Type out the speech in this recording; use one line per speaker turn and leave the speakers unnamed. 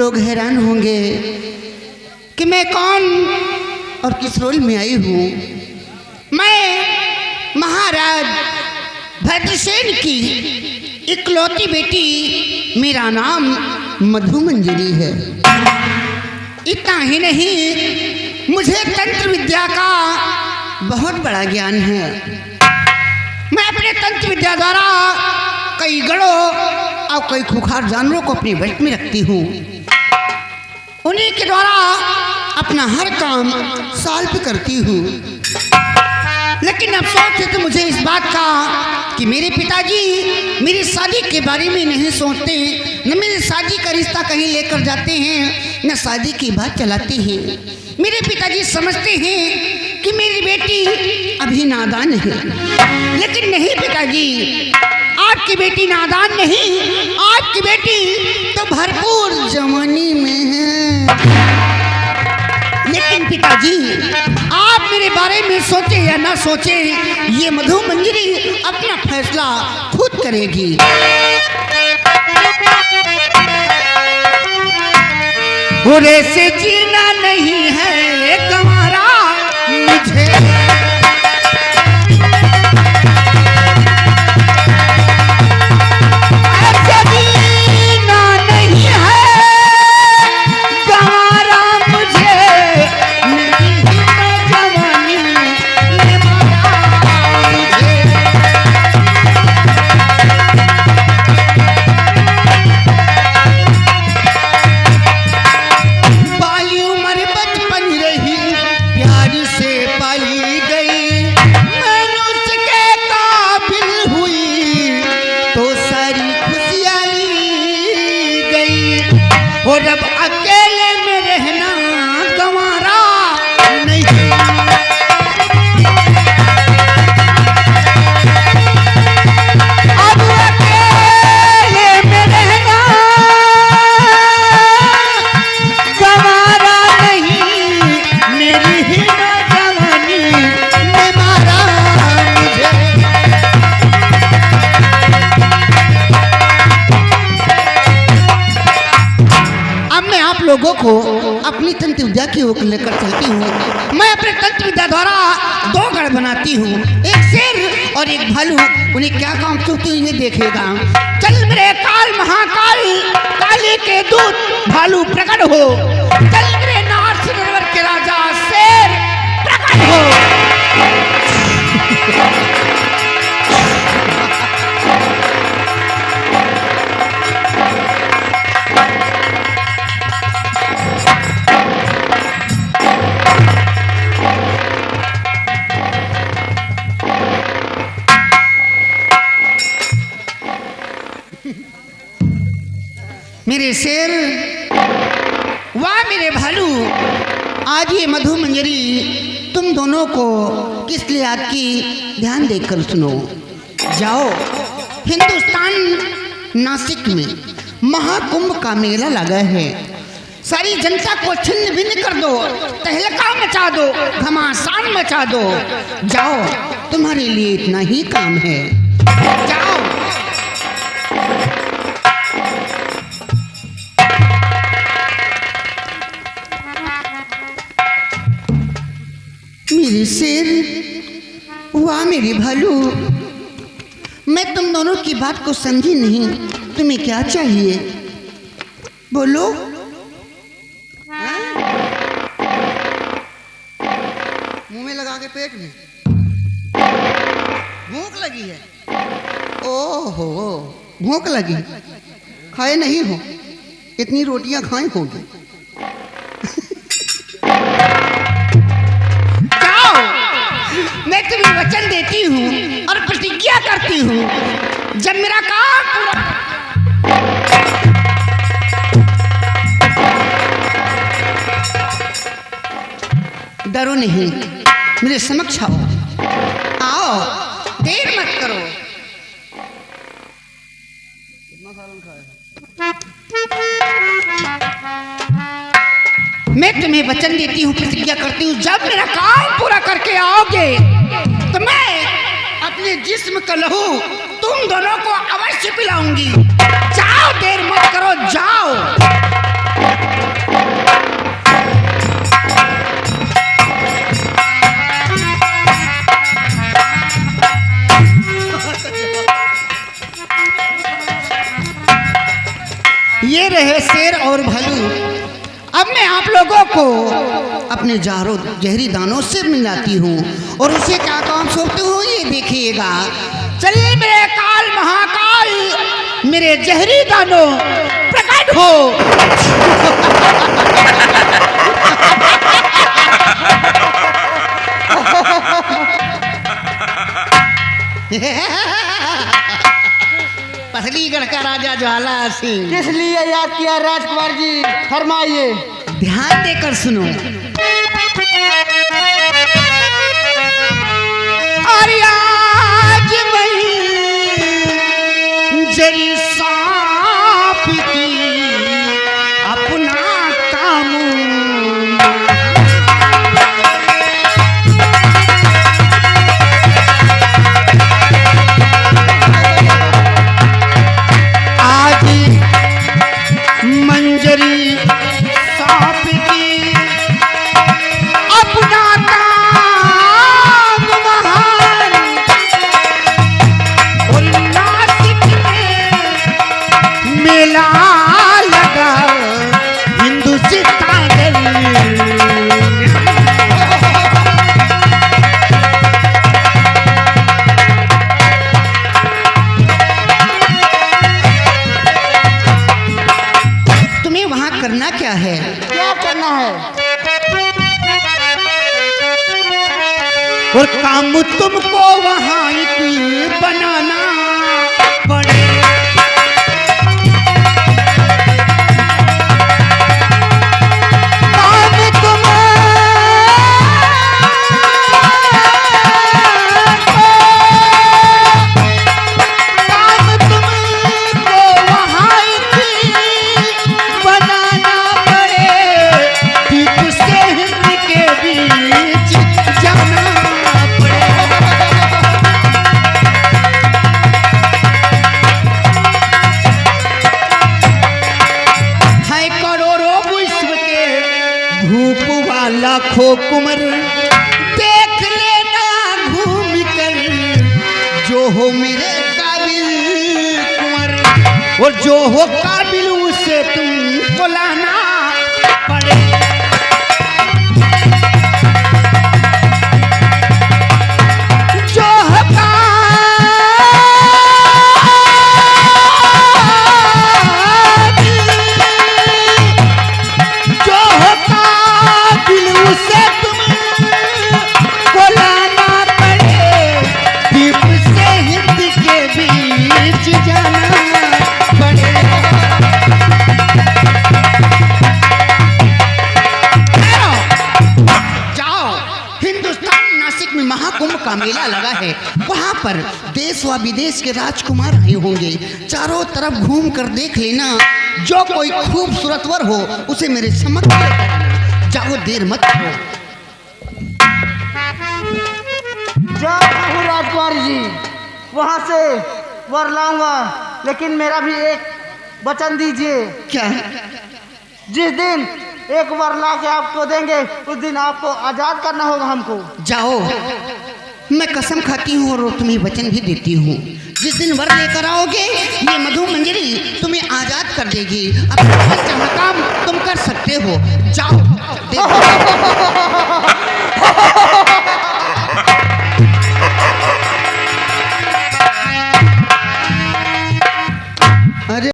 लोग हैरान होंगे कि मैं कौन और किस रोल में आई हूँ। मैं महाराज भद्रसेन की इकलौती बेटी, मेरा नाम मधु मंजरी है। इतना ही नहीं, मुझे तंत्र विद्या का बहुत बड़ा ज्ञान है। मैं अपने तंत्र विद्या द्वारा कई गढ़ों और कई खुखार जानवरों को अपने वश में रखती हूँ। उन्हीं के द्वारा अपना हर काम सॉल्व करती हूँ। लेकिन अफसोस है तो मुझे इस बात का कि मेरे पिताजी मेरी शादी के बारे में नहीं सोचते, न मेरी शादी का रिश्ता कहीं लेकर जाते हैं, न शादी की बात चलाते हैं। मेरे पिताजी समझते हैं कि मेरी बेटी अभी नादान है। लेकिन नहीं पिताजी, आपकी बेटी नादान नहीं, आपकी बेटी तो भरपूर जवानी में है। लेकिन पिताजी, आप मेरे बारे में सोचे या ना सोचे, ये मधु मंजरी अपना फैसला खुद करेगी। बुरे से जीना नहीं है गंवारा मुझे, ऐसे जीना नहीं है गंवारा मुझे, मेरी जवानी ने मारा मुझे। पाली उम्र बचपन रही, प्यार से पाली गई, मैंने उसके काबिल हुई तो सारी खुशियाँ ली गई। और अब अकेले में रहना गंवारा नहीं, अब अकेले में रहना गंवारा नहीं, मेरी ही नौजवानी ने मारा मुझे। अब मैं आप लोगों को अपनी तंत्र विद्या की ओर लेकर चलती हूँ। मैं अपने तंत्र विद्या द्वारा दो गढ़ बनाती हूँ, एक शेर और एक भालू। उन्हें क्या काम चुनती हुई देखेगा। चल मेरे काल महाकाल, काली के दूत भालू प्रकट हो। चल मेरे नार सरोवर के राजा शेर प्रकट हो। मेरे शेर, वाह मेरे भालू, आज ये मधु मंजरी तुम दोनों को किस लिए आपकी ध्यान देकर सुनो। जाओ, हिंदुस्तान नासिक में महाकुंभ का मेला लगा है। सारी जनता को छिन्न भिन्न कर दो, तहलका मचा दो, घमासान मचा दो। जाओ, तुम्हारे लिए इतना ही काम है। जाओ। मेरे शेर, वाह मेरे भालू, मैं तुम दोनों की बात को समझी नहीं। तुम्हें क्या चाहिए बोलो। मुंह में लगा के पेट में भूख लगी है। ओहो, भूख लगी, खाए नहीं हो, इतनी रोटियां खाए होगी। मैं तुम्हें वचन देती हूँ और प्रतिज्ञा करती हूँ, जब मेरा काम पूरा। डरो नहीं, मेरे समक्ष आओ। आओ, देर मत करो। कितना सालन खाए? मैं तुम्हें वचन देती हूँ, प्रतिज्ञा करती हूँ, जब मेरा काम पूरा करके आओगे तो मैं अपने जिस्म का लहू तुम दोनों को अवश्य पिलाऊंगी। जाओ, देर मत करो, जाओ। ये रहे शेर और भालू। अब मैं आप लोगों को अपने जहरी दानों से मिलाती हूँ और उसे क्या काम सौंपती हूँ ये देखिएगा। चलिए मेरे काल महाकाल मेरे जहरी दानों प्रकट हो। पसलीगढ़ का राजा ज्वाला सिंह।
किस लिए याद किया राजकुमार जी, फरमाइए।
ध्यान देकर सुनो। और आज जरी सांप की अपना काम मंजरी सांप की अपना काम महान और नासिक में मेला लगा हिंदुस्तान। करना क्या है?
क्या करना है?
और काम तुमको वहां एक बनाना पड़े। लाखों कुंवर देख लेना घूम कर, जो हो मेरे काबिल कुंवर और जो हो काबिल उसे तुमको लाना पड़े। का मेला लगा है, वहां पर देश व विदेश के राजकुमार आए होंगे। चारों तरफ घूम कर देख लेना, जो कोई खूबसूरतवर हो उसे मेरे समक्ष लेकर आना। जाओ, देर मत करो।
जाओ राजकुमार जी, वहां से वर लाऊंगा, लेकिन मेरा भी एक वचन दीजिए।
क्या?
जिस दिन एक वर ला के आपको देंगे उस दिन आपको आजाद करना होगा हमको।
जाओ, मैं कसम खाती हूँ और तुम्हें वचन भी देती हूँ, जिस दिन वर लेकर आओगे ये मधु मंजरी तुम्हें आजाद कर देगी। अपना काम तुम कर सकते हो। जाओ।